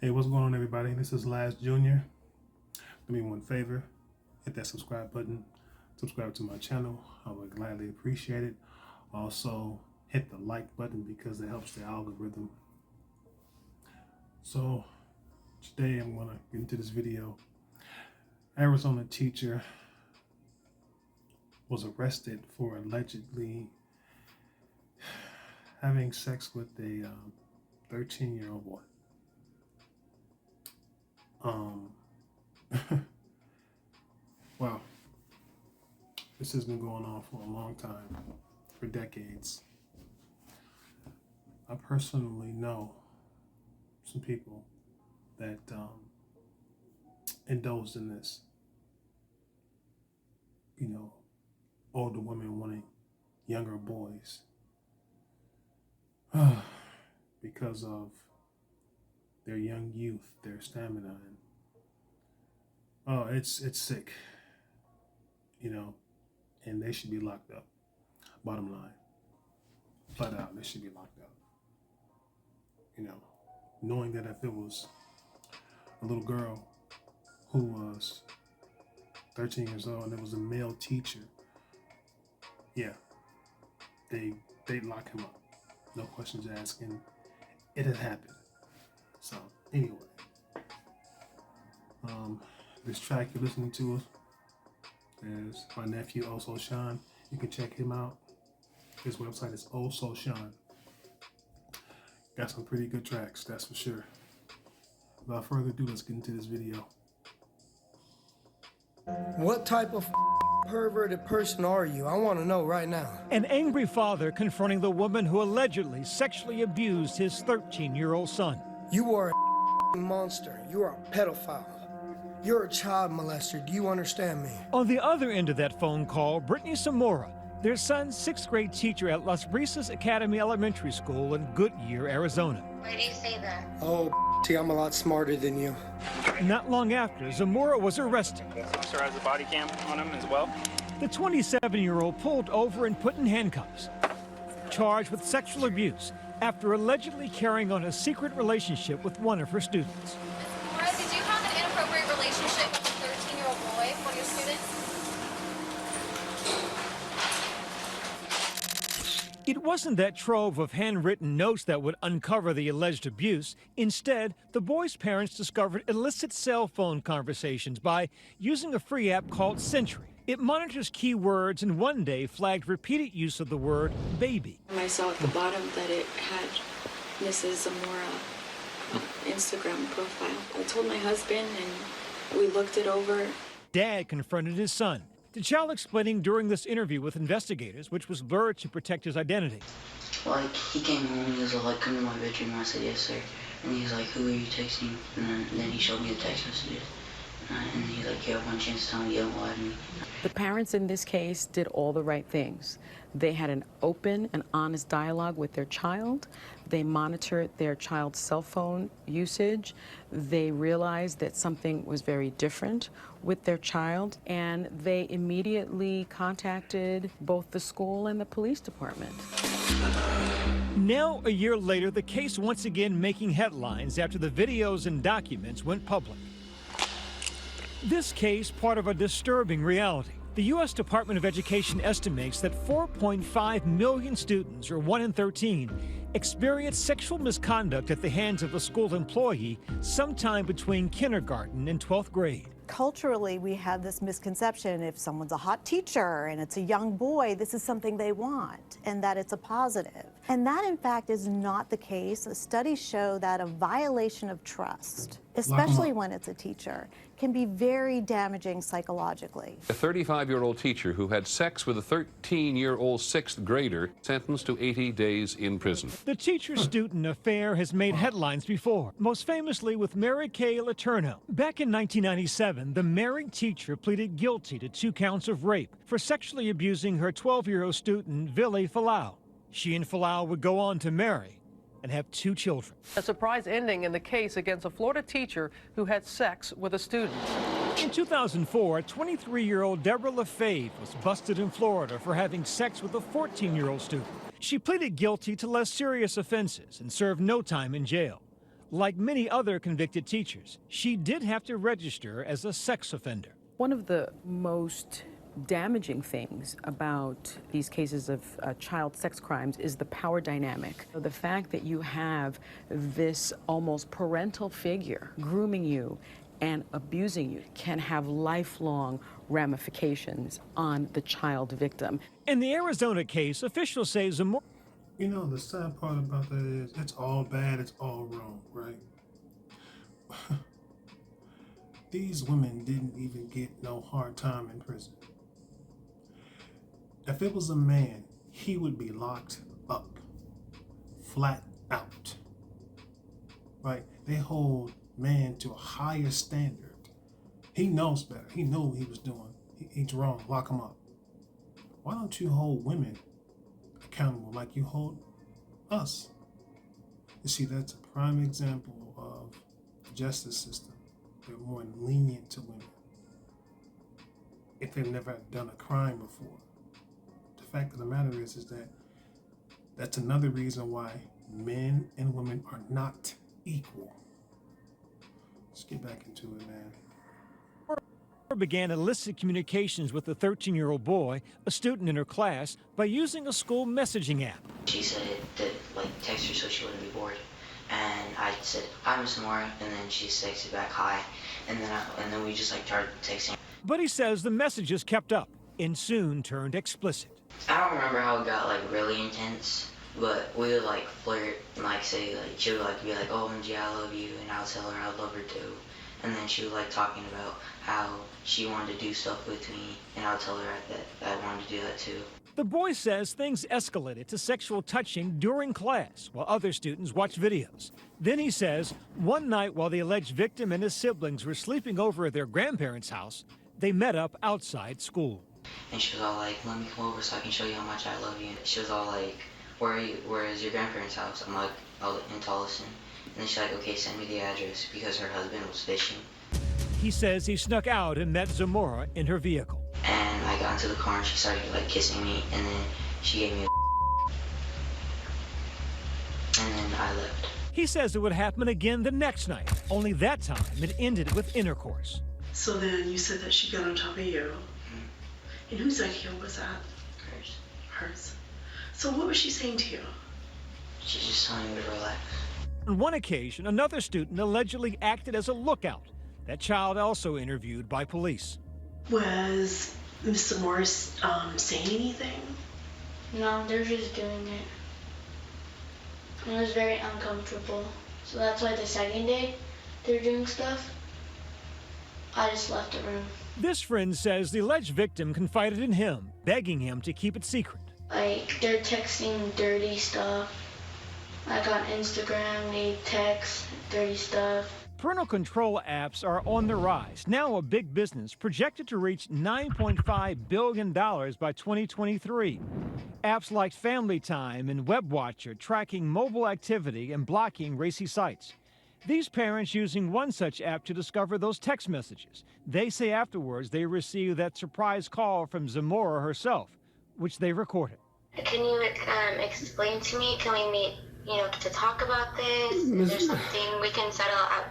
Hey, what's going on, everybody? This is Laz Jr. Do me one favor, hit that subscribe button, subscribe to my channel. I would gladly appreciate it. Also, hit the like button because it helps the algorithm. So, today I'm going to get into this video. Arizona teacher was arrested for allegedly having sex with a 13-year-old boy. Wow, this has been going on for a long time, for decades. I personally know some people that indulged in this. You know, older women wanting younger boys because of their young youth, their stamina, and it's sick, you know, and they should be locked up. Bottom line, flat out, they should be locked up. You know, knowing that if it was a little girl who was 13 years old and it was a male teacher, yeah, they'd lock him up. No questions asked, and it had happened. So anyway, this track you're listening to is my nephew Also Sean. You can check him out. His website is Also Sean. Got some pretty good tracks, that's for sure. Without further ado, let's get into this video. What type of perverted person are you? I want to know right now. An angry father confronting the woman who allegedly sexually abused his 13-year-old son. You are a monster. You are a pedophile. You're a child molester. Do you understand me? On the other end of that phone call, Brittany Zamora, their son's 6th grade teacher at Las Brisas Academy Elementary School in Goodyear, Arizona. Why do you say that? Oh, see, I'm a lot smarter than you. Not long after, Zamora was arrested. The officer has a body cam on him as well. The 27-year-old pulled over and put in handcuffs, charged with sexual abuse after allegedly carrying on a secret relationship with one of her students. Laura, did you have an inappropriate relationship with a 13-year-old boy, one of your students? It wasn't that trove of handwritten notes that would uncover the alleged abuse. Instead, the boy's parents discovered illicit cell phone conversations by using a free app called Sentry. It monitors keywords and one day flagged repeated use of the word baby. I saw at the bottom that it had Mrs. Zamora Instagram profile. I told my husband and we looked it over. Dad confronted his son. The child explaining during this interview with investigators, which was blurred to protect his identity. Like, he came home and he was like, come to my bedroom. I said, yes, sir. And he was like, who are you texting? And then he showed me the text messages. And he's like, you have one chance to tell me you don't lie to me. The parents in this case did all the right things. They had an open and honest dialogue with their child. They monitored their child's cell phone usage. They realized that something was very different with their child, and they immediately contacted both the school and the police department. Now, a year later, the case once again making headlines after the videos and documents went public. This case, part of a disturbing reality. The U.S. Department of Education estimates that 4.5 million students, or 1 in 13, experience sexual misconduct at the hands of a school employee sometime between kindergarten and 12th grade. Culturally, we have this misconception if someone's a hot teacher and it's a young boy, this is something they want and that it's a positive. And that, in fact, is not the case. Studies show that a violation of trust, especially when it's a teacher, can be very damaging psychologically. A 35-year-old teacher who had sex with a 13-year-old 6th grader sentenced to 80 days in prison. The teacher-student affair has made headlines before, most famously with Mary Kay Letourneau. Back in 1997, the married teacher pleaded guilty to 2 counts of rape for sexually abusing her 12-year-old student, Vili Falau. She and Falau would go on to marry and have 2 children. A surprise ending in the case against a Florida teacher who had sex with a student. In 2004, 23-year-old Deborah LaFave was busted in Florida for having sex with a 14-year-old student. She pleaded guilty to less serious offenses and served no time in jail. Like many other convicted teachers, she did have to register as a sex offender. One of the most damaging things about these cases of child sex crimes is the power dynamic. The fact that you have this almost parental figure grooming you and abusing you can have lifelong ramifications on the child victim. In the Arizona case, officials say Zamora... You know, the sad part about that is it's all bad, it's all wrong, right? These women didn't even get no hard time in prison. If it was a man, he would be locked up, flat out, right? They hold man to a higher standard. He knows better. He knew what he was doing. He's wrong. Lock him up. Why don't you hold women accountable like you hold us? You see, that's a prime example of the justice system. They're more lenient to women if they've never done a crime before. The fact of the matter is that that's another reason why men and women are not equal. Let's get back into it, man. Began illicit communications with the 13-year-old boy, a student in her class, by using a school messaging app. She said that, text her so she wouldn't be bored. And I said, hi, Miss Zamora, and then she texted back, hi. And then we just, started texting. But he says the messages kept up and soon turned explicit. I don't remember how it got, really intense, but we would, flirt and, say, she would, be like, oh, MG, I love you, and I'll tell her I love her, too. And then she would talking about how she wanted to do stuff with me, and I'll tell her that I wanted to do that too. The boy says things escalated to sexual touching during class while other students watched videos. Then he says one night while the alleged victim and his siblings were sleeping over at their grandparents' house, they met up outside school. And she was all like, let me come over so I can show you how much I love you. She was all like, where is your grandparents' house? I'm like, oh, in Tolleson. And then she's like, okay, send me the address, because her husband was fishing. He says he snuck out and met Zamora in her vehicle. And I got into the car and she started kissing me, and then she gave me and then I left. He says it would happen again the next night, only that time it ended with intercourse. So then you said that she got on top of you. Mm-hmm. And whose idea was that? Hers. Hers. So what was she saying to you? She's just telling me to relax. On one occasion, another student allegedly acted as a lookout. That child also interviewed by police. Was Miss Zamora saying anything? No, they're just doing it. And it was very uncomfortable. So that's why the second day they're doing stuff, I just left the room. This friend says the alleged victim confided in him, begging him to keep it secret. They're texting dirty stuff. On Instagram, they text dirty stuff. Parental control apps are on the rise, now a big business projected to reach $9.5 billion by 2023. Apps like Family Time and WebWatcher tracking mobile activity and blocking racy sites. These parents using one such app to discover those text messages. They say afterwards they received that surprise call from Zamora herself, which they recorded. Can you explain to me, can we meet, to talk about this? Is there something we can settle out,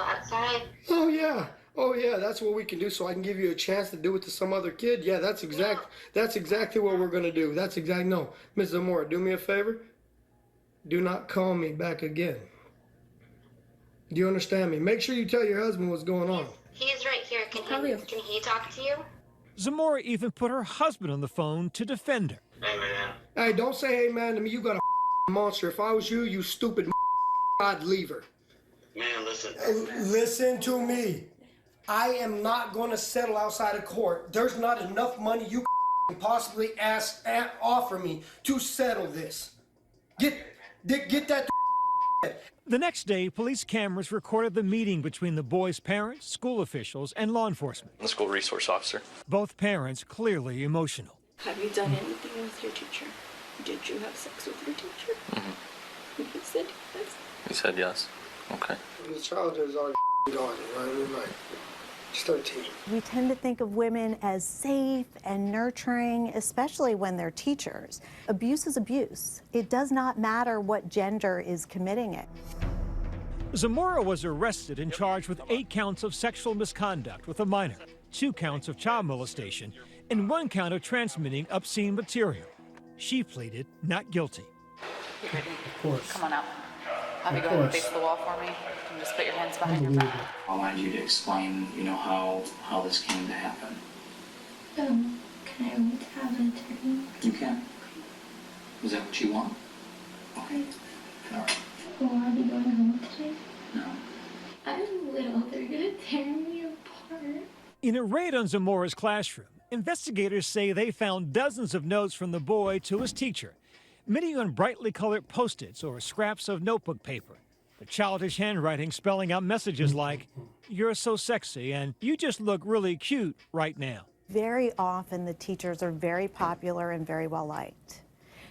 outside? Oh yeah, that's what we can do, so I can give you a chance to do it to some other kid. Yeah, that's exactly what we're gonna do. No, Ms. Zamora, do me a favor. Do not call me back again. Do you understand me? Make sure you tell your husband what's going on. He's right here. Can he talk to you? Zamora even put her husband on the phone to defend her. Hey, man. Hey, don't say hey, man, to me. You got a monster. If I was you, you stupid I'd leave her. Man, listen. Listen to me. I am not going to settle outside of court. There's not enough money you can possibly offer me to settle this. Get that. The next day, police cameras recorded the meeting between the boy's parents, school officials, and law enforcement. The school resource officer. Both parents clearly emotional. Have you done anything with your teacher? Did you have sex with your teacher? Mm-hmm. He said yes. He said yes. Okay. The child is already gone, right? She's 13. We tend to think of women as safe and nurturing, especially when they're teachers. Abuse is abuse. It does not matter what gender is committing it. Zamora was arrested and charged with 8 counts of sexual misconduct with a minor, 2 counts of child molestation, and 1 count of transmitting obscene material. She pleaded not guilty. Of course. Come on out. Have you Of go ahead and course. face the wall for me? And just put your hands behind your back. I wanted you to explain, how this came to happen. Can I have an attorney? You can. Is that what you want? Okay. All right. Will I be going home today? No. I'm little. They're gonna tear me apart. In a raid on Zamora's classroom, investigators say they found dozens of notes from the boy to his teacher, many on brightly colored Post-its or scraps of notebook paper. The childish handwriting spelling out messages like, "You're so sexy," and "You just look really cute right now." Very often the teachers are very popular and very well liked.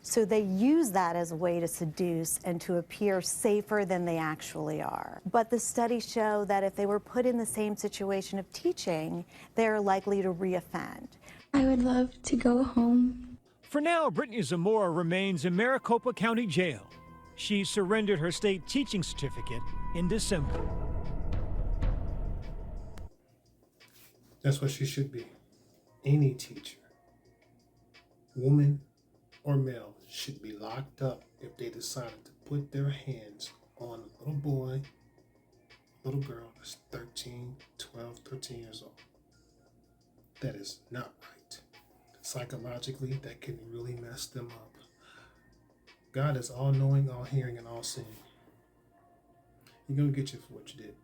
So they use that as a way to seduce and to appear safer than they actually are. But the studies show that if they were put in the same situation of teaching, they're likely to reoffend. I would love to go home. For now, Brittany Zamora remains in Maricopa County Jail. She surrendered her state teaching certificate in December. That's what she should be. Any teacher, woman or male, should be locked up if they decided to put their hands on a little boy, little girl that's 13 years old. That is not right. Psychologically, that can really mess them up. God is all-knowing, all-hearing, and all-seeing. He's going to get you for what you did.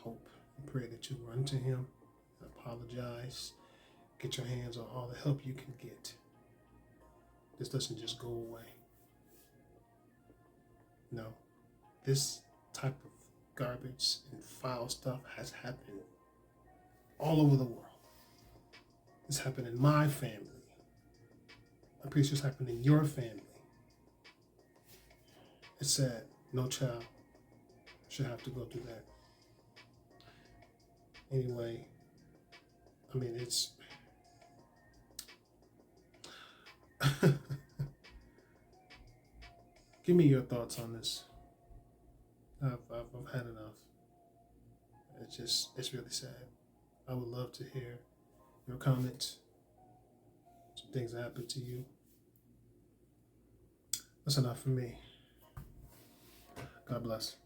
Hope and pray that you run to him, apologize, get your hands on all the help you can get. This doesn't just go away. No, this type of garbage and foul stuff has happened all over the world. It's happened in my family. I'm pretty sure it's happened in your family. It's sad. No child should have to go through that. Anyway, I mean, it's... Give me your thoughts on this. I've had enough. It's really sad. I would love to hear your comments. Some things that happened to you. That's enough for me. God bless.